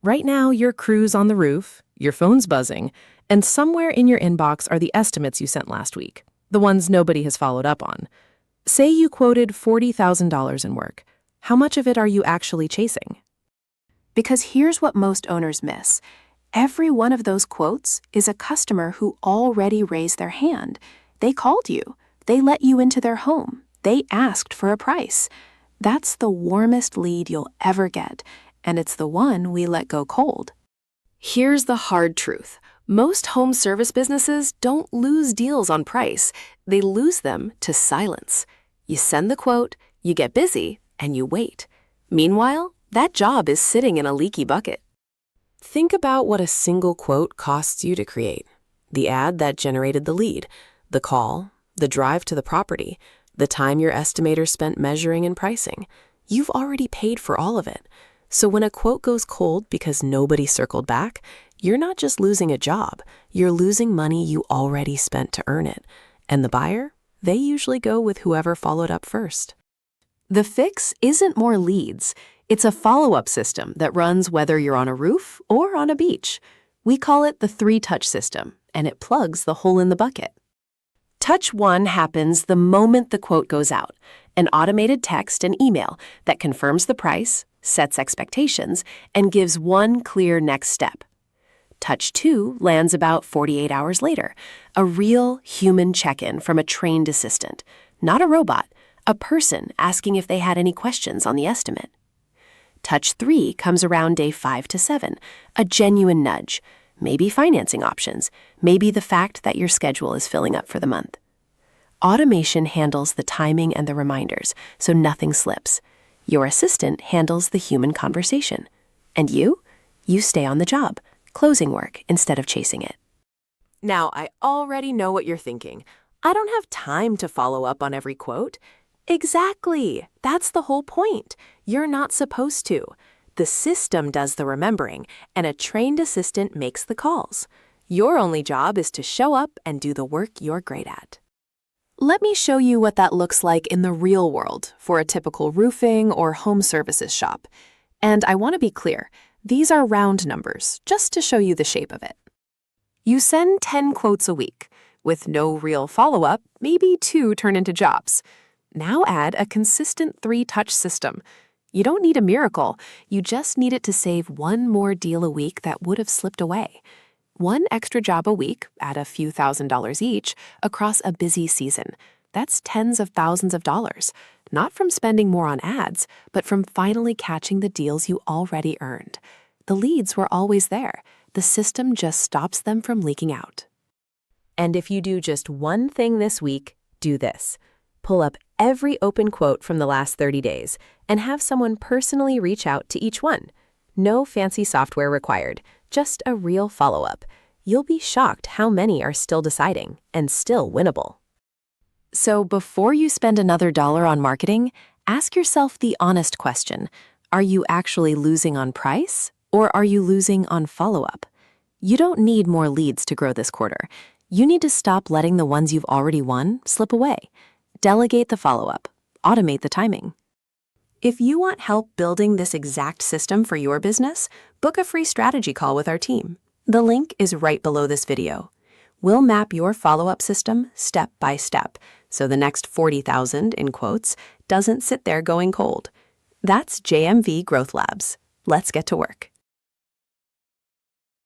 Right now, your crew's on the roof, your phone's buzzing, and somewhere in your inbox are the estimates you sent last week, the ones nobody has followed up on. Say you quoted $40,000 in work. How much of it are you actually chasing? Because here's what most owners miss. Every one of those quotes is a customer who already raised their hand. They called you. They let you into their home. They asked for a price. That's the warmest lead you'll ever get, and it's the one we let go cold. Here's the hard truth. Most home service businesses don't lose deals on price. They lose them to silence. You send the quote, you get busy, and you wait. Meanwhile, that job is sitting in a leaky bucket. Think about what a single quote costs you to create. The ad that generated the lead, the call, the drive to the property, the time your estimator spent measuring and pricing. You've already paid for all of it. So when a quote goes cold because nobody circled back, you're not just losing a job, you're losing money you already spent to earn it. And the buyer? They usually go with whoever followed up first. The fix isn't more leads. It's a follow-up system that runs whether you're on a roof or on a beach. We call it the 3-touch system, and it plugs the hole in the bucket. Touch 1 happens the moment the quote goes out, an automated text and email that confirms the price, sets expectations, and gives one clear next step. Touch 2 lands about 48 hours later, a real human check-in from a trained assistant, not a robot, a person asking if they had any questions on the estimate. Touch 3 comes around day 5 to 7, a genuine nudge, maybe financing options, maybe the fact that your schedule is filling up for the month. Automation handles the timing and the reminders, so nothing slips. Your assistant handles the human conversation. And you stay on the job, closing work instead of chasing it. Now, I already know what you're thinking. I don't have time to follow up on every quote. Exactly. That's the whole point. You're not supposed to. The system does the remembering, and a trained assistant makes the calls. Your only job is to show up and do the work you're great at. Let me show you what that looks like in the real world for a typical roofing or home services shop. And I want to be clear, these are round numbers, just to show you the shape of it. You send 10 quotes a week. With no real follow-up, maybe 2 turn into jobs. Now add a consistent 3-touch system. You don't need a miracle, you just need it to save one more deal a week that would have slipped away. One extra job a week, at a few $1,000s each, across a busy season. That's tens of thousands of dollars, not from spending more on ads, but from finally catching the deals you already earned. The leads were always there. The system just stops them from leaking out. And if you do just one thing this week, do this. Pull up every open quote from the last 30 days and have someone personally reach out to each one. No fancy software required, just a real follow-up. You'll be shocked how many are still deciding and still winnable. So before you spend another dollar on marketing, ask yourself the honest question. Are you actually losing on price, or are you losing on follow-up? You don't need more leads to grow this quarter. You need to stop letting the ones you've already won slip away. Delegate the follow-up. Automate the timing. If you want help building this exact system for your business, book a free strategy call with our team. The link is right below this video. We'll map your follow-up system step by step, so the next 40,000 in quotes doesn't sit there going cold. That's JMV Growth Labs. Let's get to work.